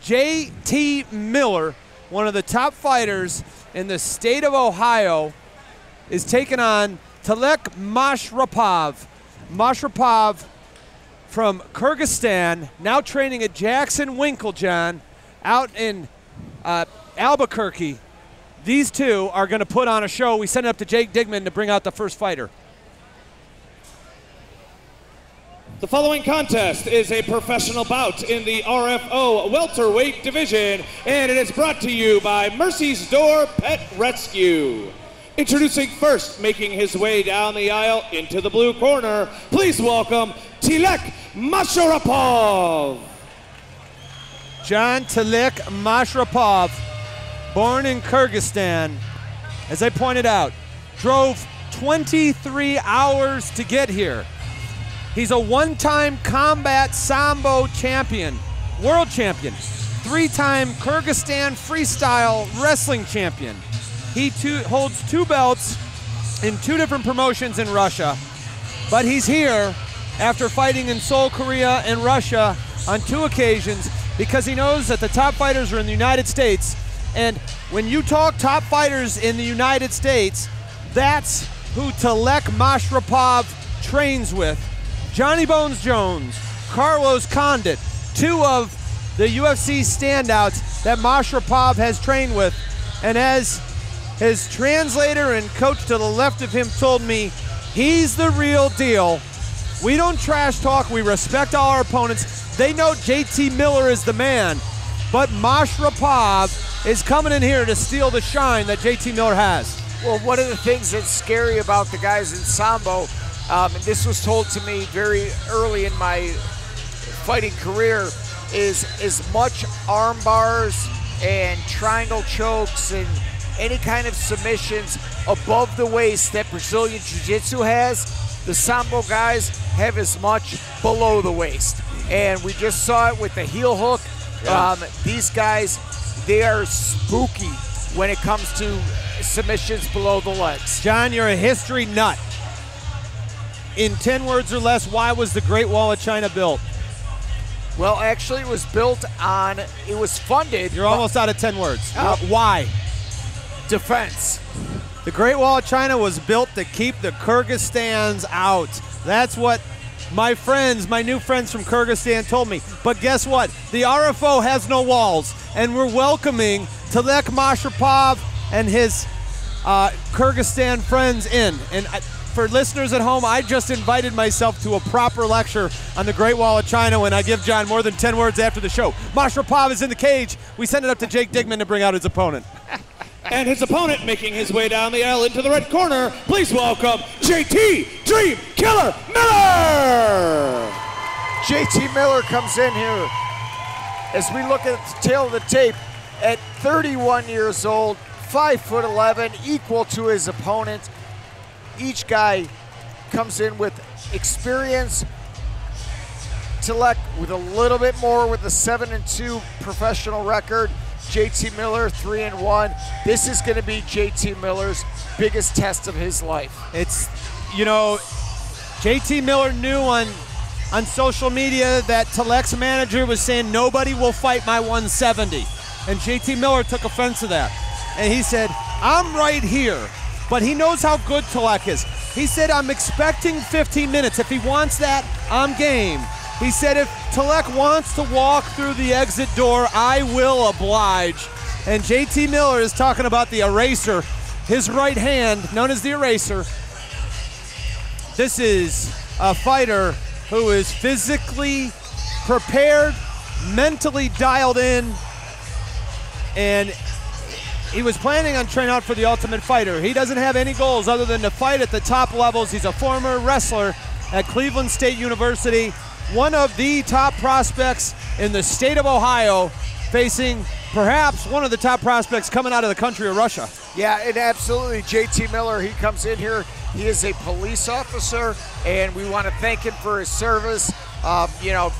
J.T. Miller, one of the top fighters in the state of Ohio, is taking on Talek Mashrapov. Mashrapov from Kyrgyzstan, now training at Jackson Winklejohn out in Albuquerque. These two are going to put on a show. We send it up to Jake Digman to bring out the first fighter. The following contest is a professional bout in the RFO welterweight division, and it is brought to you by Mercy's Door Pet Rescue. Introducing first, making his way down the aisle into the blue corner, please welcome Talek Mashrapov. John Talek Mashrapov, born in Kyrgyzstan, as I pointed out, drove 23 hours to get here. He's a one-time combat sambo champion, world champion, three-time Kyrgyzstan freestyle wrestling champion. He holds 2 belts in 2 different promotions in Russia, but he's here after fighting in Seoul, Korea and Russia on 2 occasions because he knows that the top fighters are in the United States, and when you talk top fighters in the United States, that's who Talek Mashrapov trains with. Johnny Bones Jones, Carlos Condit, 2 of the UFC standouts that Mashrapov has trained with, and as his translator and coach to the left of him told me, he's the real deal. We don't trash talk, we respect all our opponents. They know JT Miller is the man, but Mashrapov is coming in here to steal the shine that JT Miller has. Well, one of the things that's scary about the guys in Sambo, and this was told to me very early in my fighting career, is as much arm bars and triangle chokes and any kind of submissions above the waist that Brazilian Jiu-Jitsu has, the Sambo guys have as much below the waist. And we just saw it with the heel hook. Yeah. These guys, they are spooky when it comes to submissions below the legs. John, you're a history nut. In 10 words or less, why was the Great Wall of China built? Well, actually, it was built on, it was funded. You're almost out of 10 words. Why? Defense. The Great Wall of China was built to keep the Kyrgyzstans out. That's what my friends, my new friends from Kyrgyzstan told me. But guess what? The RFO has no walls, and we're welcoming Talek Mashrapov and his Kyrgyzstan friends in. And for listeners at home, I just invited myself to a proper lecture on the Great Wall of China when I give John more than 10 words after the show. Mashrapov is in the cage. We send it up to Jake Digman to bring out his opponent. And his opponent making his way down the aisle into the red corner, please welcome JT Dream Killer Miller! JT Miller comes in here. As we look at the tail of the tape, at 31 years old, 5'11", equal to his opponent. Each guy comes in with experience. Talek with a little bit more with a 7-2 professional record. JT Miller 3-1. This is going to be JT Miller's biggest test of his life. It's, you know, JT Miller knew on social media that Talek's manager was saying nobody will fight my 170. And JT Miller took offense to that. And he said, I'm right here. But he knows how good Talek is. He said, I'm expecting 15 minutes. If he wants that, I'm game. He said, if Talek wants to walk through the exit door, I will oblige. And JT Miller is talking about the eraser, his right hand, known as the eraser. This is a fighter who is physically prepared, mentally dialed in, and he was planning on training out for the Ultimate Fighter. He doesn't have any goals other than to fight at the top levels. He's a former wrestler at Cleveland State University, one of the top prospects in the state of Ohio, facing perhaps one of the top prospects coming out of the country of Russia. Yeah, and absolutely, JT Miller, he comes in here, he is a police officer, and we want to thank him for his service. You know,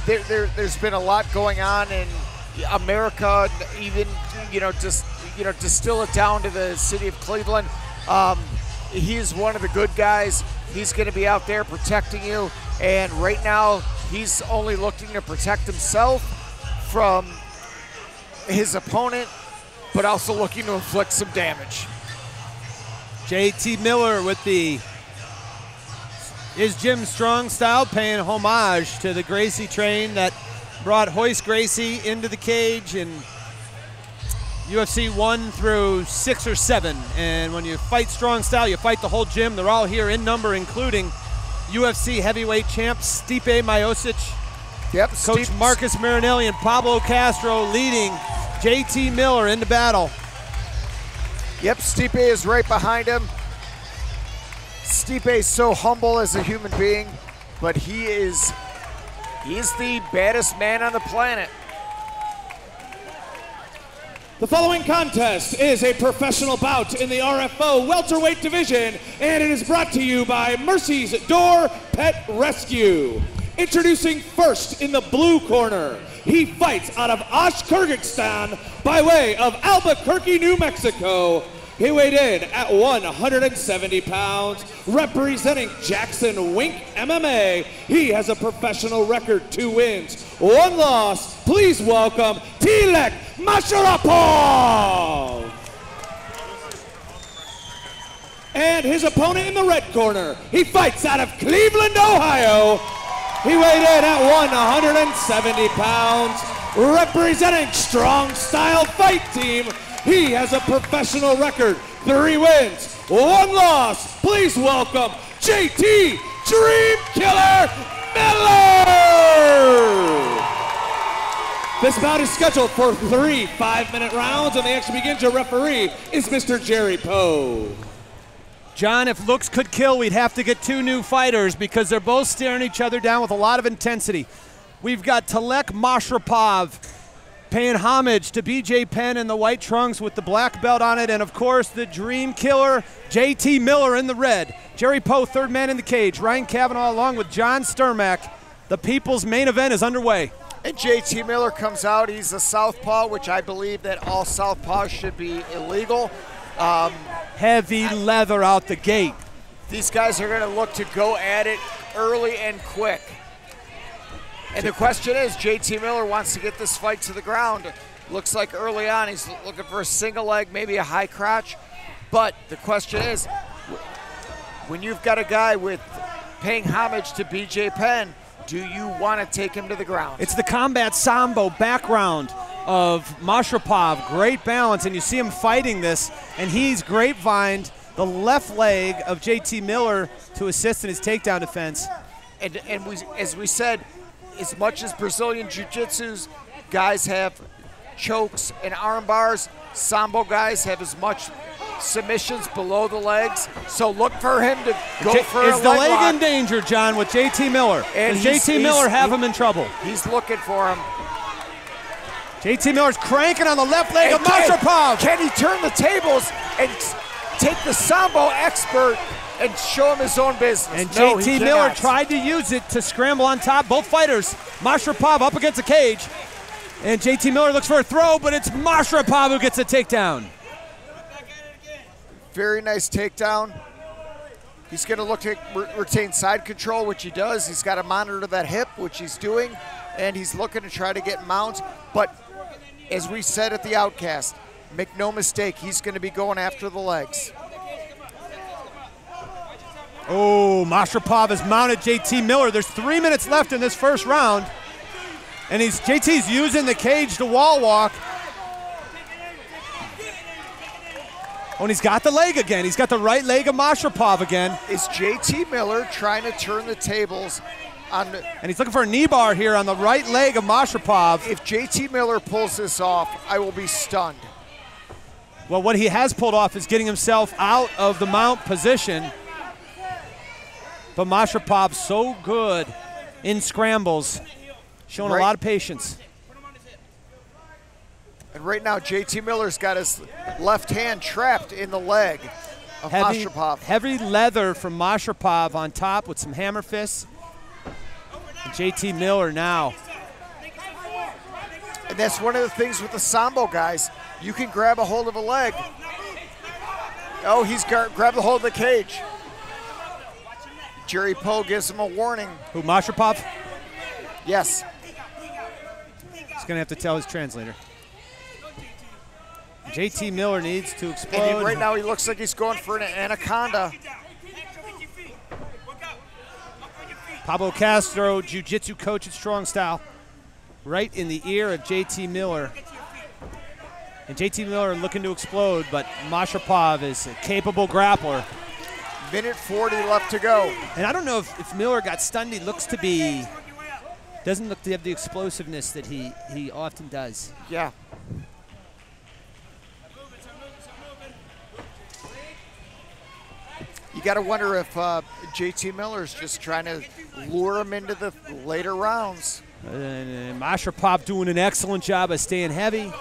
there's been a lot going on in America, even, just distill it down to the city of Cleveland. He is one of the good guys. He's going to be out there protecting you, and right now he's only looking to protect himself from his opponent, but also looking to inflict some damage. JT Miller with the Is Jim Strong style, paying homage to the Gracie train that brought Hoist Gracie into the cage in UFC 1 through 6 or 7. And when you fight strong style, you fight the whole gym. They're all here in number, including UFC heavyweight champ Stipe Miocic. Yep, Coach Marcus Marinelli and Pablo Castro leading JT Miller into battle. Yep, Stipe is right behind him. Stipe is so humble as a human being, but he's the baddest man on the planet. The following contest is a professional bout in the RFO welterweight division, and it is brought to you by Mercy's Door Pet Rescue. Introducing first in the blue corner, he fights out of Osh, Kyrgyzstan by way of Albuquerque, New Mexico. He weighed in at 170 pounds, representing Jackson Wink MMA. He has a professional record, 2 wins, 1 loss. Please welcome Tilek Mashrapov. And his opponent in the red corner, he fights out of Cleveland, Ohio. He weighed in at 170 pounds, representing Strong Style Fight Team. He has a professional record, 3 wins, 1 loss. Please welcome JT Dream Killer Miller. This bout is scheduled for 3 5-minute rounds, and the action begins. Your referee is Mr. Jerry Poe. John, if looks could kill, we'd have to get 2 new fighters because they're both staring each other down with a lot of intensity. We've got Tilek Mashrapov paying homage to BJ Penn in the white trunks with the black belt on it, and of course the Dream Killer, JT Miller in the red. Jerry Poe, third man in the cage. Ryan Cavanaugh along with John Sturmack. The people's main event is underway. And JT Miller comes out. He's a southpaw, which I believe that all southpaws should be illegal. Heavy leather out the gate. These guys are going to look to go at it early and quick. And the question is, JT Miller wants to get this fight to the ground. Looks like early on he's looking for a single leg, maybe a high crotch. But the question is, when you've got a guy with paying homage to BJ Penn, do you want to take him to the ground? It's the combat sambo background of Mashrapov. Great balance, and you see him fighting this, and he's grapevined the left leg of JT Miller to assist in his takedown defense. And as we said, as much as Brazilian Jiu-Jitsu's guys have chokes and arm bars, Sambo guys have as much submissions below the legs. So look for him to go for a leg lock. Is the leg in danger, John, with JT Miller? And does JT Miller have him in trouble? He's looking for him. JT Miller's cranking on the left leg of Mashrapov. Can he turn the tables and take the Sambo expert and show him his own business? And JT Miller tried to use it to scramble on top. Both fighters, Mashrapov up against the cage. And JT Miller looks for a throw, but it's Mashrapov who gets a takedown. Very nice takedown. He's going to look to retain side control, which he does. He's got to monitor that hip, which he's doing. And he's looking to try to get mounts. But as we said at the Outcast, make no mistake, he's going to be going after the legs. Oh, Mashrapov has mounted JT Miller. There's 3 minutes left in this first round. And JT's using the cage to wall walk. Oh, and he's got the leg again. He's got the right leg of Mashrapov again. Is JT Miller trying to turn the tables on the... And he's looking for a knee bar here on the right leg of Mashrapov. If JT Miller pulls this off, I will be stunned. Well, what he has pulled off is getting himself out of the mount position. But Mashrapov so good in scrambles, showing a lot of patience. And right now, JT Miller's got his left hand trapped in the leg of Mashrapov. Heavy leather from Mashrapov on top with some hammer fists. And JT Miller now. And that's one of the things with the Sambo guys. You can grab a hold of a leg. Oh, he's grabbed a hold of the cage. Jerry Poe gives him a warning. Who, Mashrapov? Yes. He's going to have to tell his translator. JT Miller needs to explode. And right now he looks like he's going for an anaconda. Pablo Castro, jiu-jitsu coach at Strong Style, right in the ear of JT Miller. And JT Miller looking to explode, but Mashrapov is a capable grappler. Minute 40 left to go. And I don't know if Miller got stunned. He looks to be, doesn't look to have the explosiveness that he often does. Yeah. You got to wonder if JT Miller's just trying to lure him into the later rounds. Mashrapov doing an excellent job of staying heavy.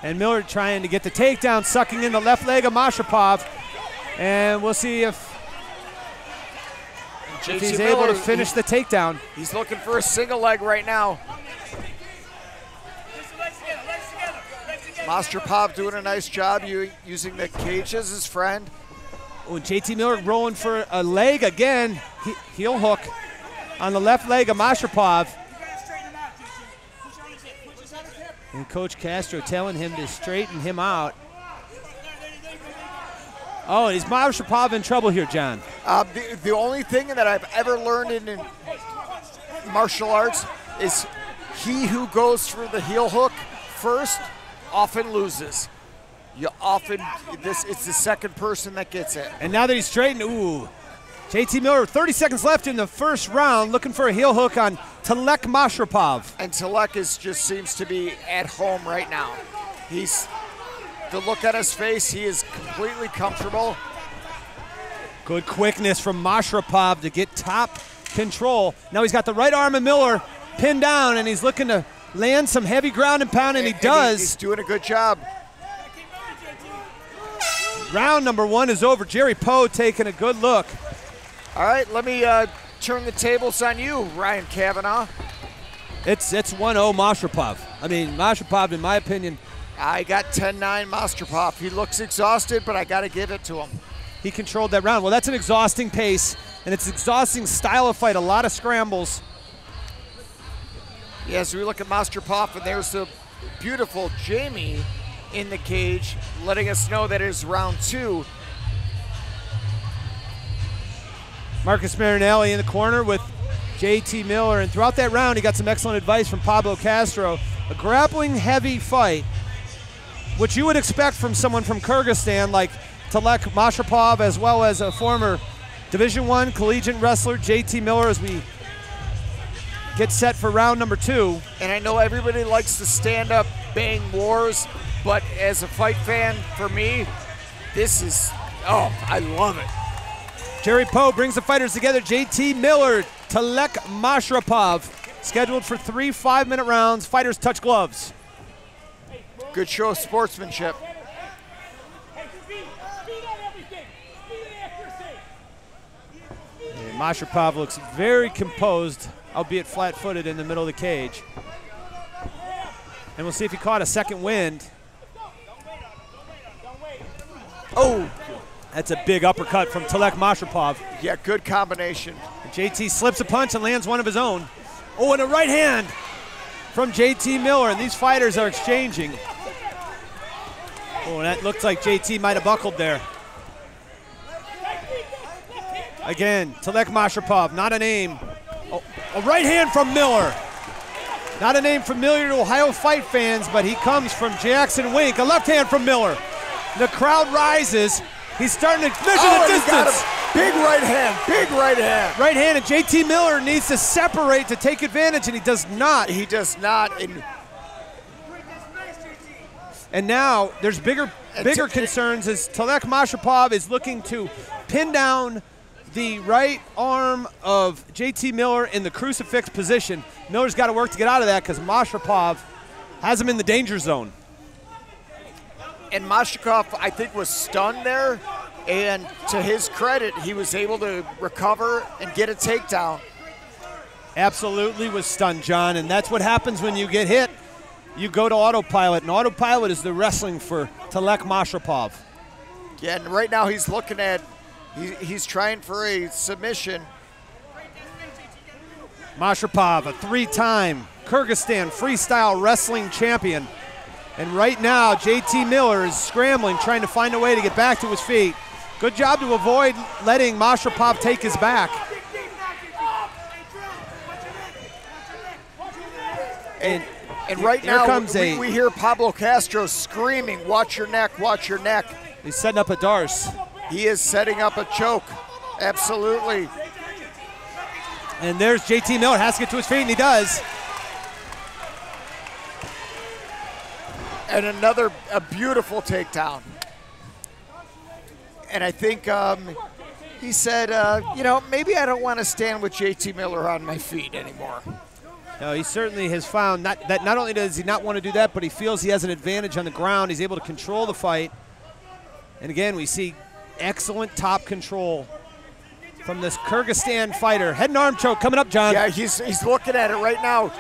And Miller trying to get the takedown, sucking in the left leg of Mashrapov. And we'll see if he's able to finish the takedown. He's looking for a single leg right now. Mashrapov doing a nice job using the cage as his friend. Oh, JT Miller rolling for a leg again. Heel hook on the left leg of Mashrapov. And Coach Castro telling him to straighten him out. Oh, is Mashrapov in trouble here, John? The only thing that I've ever learned in martial arts is he who goes for the heel hook first often loses. It's the second person that gets it. And now that he's straightened, ooh. JT Miller, 30 seconds left in the first round, looking for a heel hook on Talek Mashrapov. And Talek just seems to be at home right now. The look on his face, he is completely comfortable. Good quickness from Mashrapov to get top control. Now he's got the right arm of Miller pinned down, and he's looking to land some heavy ground and pound, and he does. He's doing a good job. Round number one is over. Jerry Poe taking a good look. All right, let me turn the tables on you, Ryan Kavanaugh. It's 1-0 Mashrapov. I mean, Mashrapov, in my opinion. I got 10-9 Mashrapov. He looks exhausted, but I got to give it to him. He controlled that round. Well, that's an exhausting pace, and it's an exhausting style of fight, a lot of scrambles. Yeah, as we look at Mashrapov, and there's the beautiful Jamie in the cage, letting us know that it is round two. Marcus Marinelli in the corner with JT Miller, and throughout that round, he got some excellent advice from Pablo Castro. A grappling heavy fight, which you would expect from someone from Kyrgyzstan like Talek Mashrapov, as well as a former Division I collegiate wrestler, JT Miller, as we get set for round number two. And I know everybody likes the stand-up bang wars, but as a fight fan, for me, this is, oh, I love it. Jerry Poe brings the fighters together. JT Miller, Talek Mashrapov, scheduled for 3 5-minute rounds. Fighters touch gloves. Good show of sportsmanship. And Mashrapov looks very composed, albeit flat-footed in the middle of the cage. And we'll see if he caught a second wind. Oh, that's a big uppercut from Talek Mashrapov. Yeah, good combination. And JT slips a punch and lands one of his own. Oh, and a right hand from JT Miller, and these fighters are exchanging. Oh, that looks like JT might have buckled there. Again, Talek Mashrapov, not a name. Oh, a right hand from Miller. Not a name familiar to Ohio fight fans, but he comes from Jackson Wink. A left hand from Miller. The crowd rises. He's starting to measure the distance. He got him. Big right hand, big right hand. Right hand, and JT Miller needs to separate to take advantage, and he does not. He does not. And now there's bigger concerns as Talek Mashrapov is looking to pin down the right arm of JT Miller in the crucifix position. Miller's got to work to get out of that because Mashrapov has him in the danger zone. And Mashrapov, I think, was stunned there. And to his credit, he was able to recover and get a takedown. Absolutely was stunned, John. And that's what happens when you get hit. You go to autopilot. And autopilot is the wrestling for Talek Mashrapov. Yeah, and right now he's looking at, he's trying for a submission. Mashrapov, a 3-time Kyrgyzstan freestyle wrestling champion. And right now, JT Miller is scrambling, trying to find a way to get back to his feet. Good job to avoid letting Mashrapov take his back. And right now, we hear Pablo Castro screaming, watch your neck, watch your neck. He's setting up a Darce. He is setting up a choke, absolutely. And there's JT Miller, has to get to his feet, and he does. And a beautiful takedown. And I think he said, you know, maybe I don't want to stand with JT Miller on my feet anymore. No, he certainly has found that not only does he not want to do that, but he feels he has an advantage on the ground. He's able to control the fight. And again, we see excellent top control from this Kyrgyzstan fighter. Head and arm choke coming up, John. Yeah, he's looking at it right now.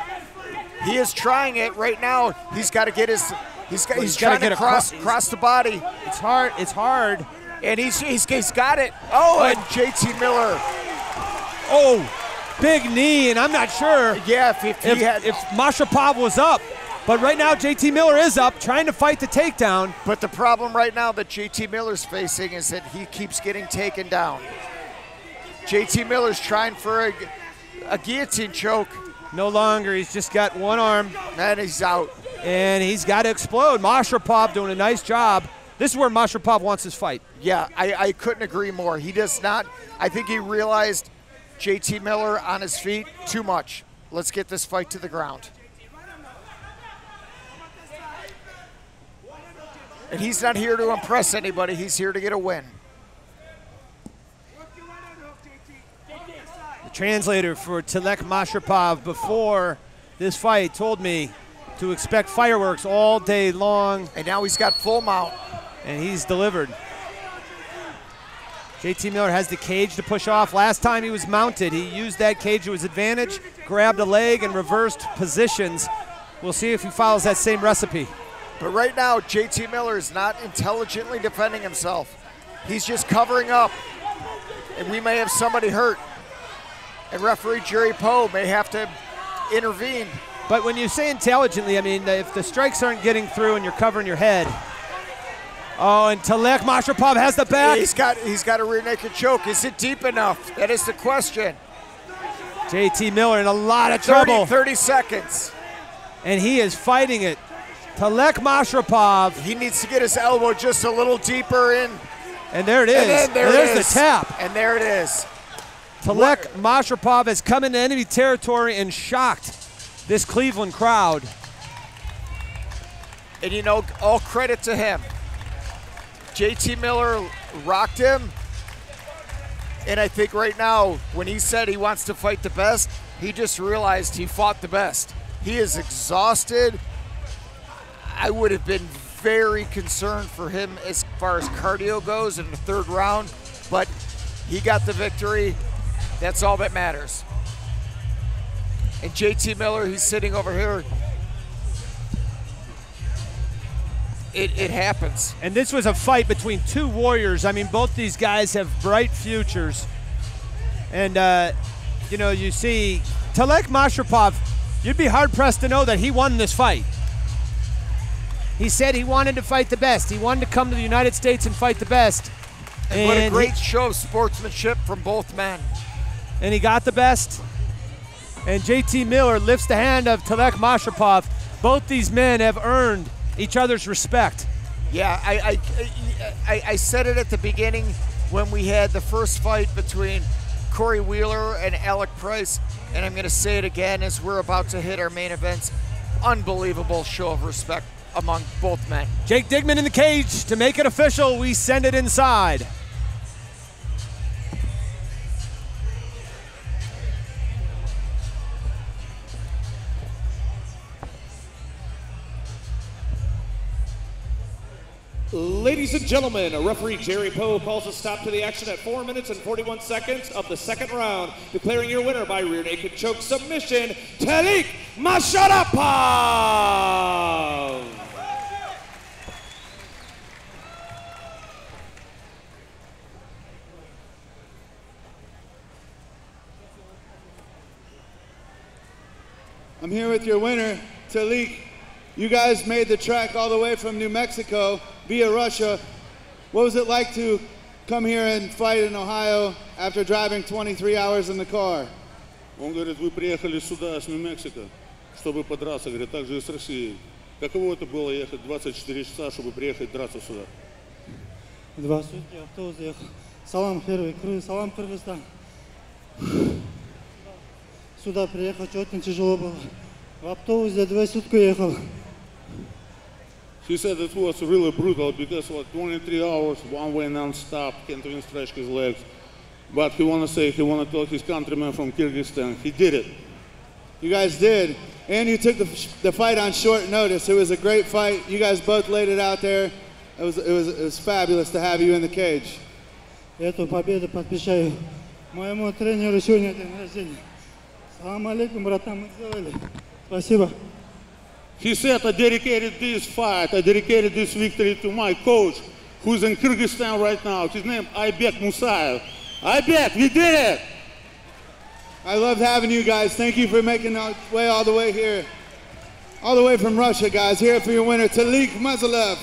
He is trying it right now. He's got to get his. He's trying to cross the body. It's hard. It's hard. And he's got it. Oh, and JT Miller. Oh, big knee, and I'm not sure. Yeah, if Mashrapov was up. But right now, JT Miller is up, trying to fight the takedown. But the problem right now that JT Miller's facing is that he keeps getting taken down. JT Miller's trying for a guillotine choke. No longer. He's just got one arm. And he's out. And he's got to explode. Mashrapov doing a nice job. This is where Mashrapov wants his fight. Yeah, I couldn't agree more. He does not. I think he realized JT Miller on his feet too much. Let's get this fight to the ground. And he's not here to impress anybody. He's here to get a win. The translator for Tilek Mashrapov before this fight told me to expect fireworks all day long. And now he's got full mount. And he's delivered. JT Miller has the cage to push off. Last time he was mounted, he used that cage to his advantage, grabbed a leg and reversed positions. We'll see if he follows that same recipe. But right now, JT Miller is not intelligently defending himself. He's just covering up. And we may have somebody hurt. And referee Jerry Poe may have to intervene. But when you say intelligently, I mean, if the strikes aren't getting through and you're covering your head. Oh, and Tilek Mashrapov has the back. He's got a rear naked choke. Is it deep enough? That is the question. JT Miller in a lot of trouble. 30 seconds. And he is fighting it. Tilek Mashrapov. He needs to get his elbow just a little deeper in. And there it is. And there's the tap. And there it is. Tilek Mashrapov has come into enemy territory and shocked this Cleveland crowd. And you know, all credit to him. JT Miller rocked him. And I think right now, when he said he wants to fight the best, he just realized he fought the best. He is exhausted. I would have been very concerned for him as far as cardio goes in the third round, but he got the victory. That's all that matters. And JT Miller, he's sitting over here. It happens. And this was a fight between two warriors. I mean, both these guys have bright futures. And, you know, you see Tilek Mashrapov, you'd be hard-pressed to know that he won this fight. He said he wanted to fight the best. He wanted to come to the United States and fight the best. And what a great show of sportsmanship from both men. And he got the best. And JT Miller lifts the hand of Tilek Mashrapov. Both these men have earned each other's respect. Yeah, I said it at the beginning when we had the first fight between Corey Wheeler and Alec Price, and I'm going to say it again as we're about to hit our main events. Unbelievable show of respect among both men. Jake Digman in the cage. To make it official, we send it inside. Ladies and gentlemen, referee Jerry Poe calls a stop to the action at 4 minutes and 41 seconds of the second round, declaring your winner by rear naked choke submission, Tilek Mashrapov. I'm here with your winner, Tilek. You guys made the trek all the way from New Mexico via Russia. What was it like to come here and fight in Ohio after driving 23 hours in the car? Он говорит, вы приехали сюда, с Нью-Мексико, чтобы подраться, говорит, так же и с Россией. Каково это было ехать 24 часа, чтобы приехать драться сюда? 2 сутки автобус ехал. Салам, первый круиз, салам, Кыргызстан. Сюда приехать очень тяжело было. В автобусе 2 сутки ехал. He said it was really brutal because like 23 hours, one way non-stop, can't even stretch his legs. But he want to tell his countrymen from Kyrgyzstan, he did it. You guys did. And you took the fight on short notice. It was a great fight. You guys both laid it out there. It was fabulous to have you in the cage. Эту победу подписываю моему тренеру сегодня день рождения. Салам алейкум, братан, мы сделали. Спасибо. He said, I dedicated this victory to my coach, who's in Kyrgyzstan right now. His name Aybek Musayev. Aybek, we did it! I loved having you guys. Thank you for making our way all the way here. All the way from Russia, guys. Here for your winner, Talik Mazalev.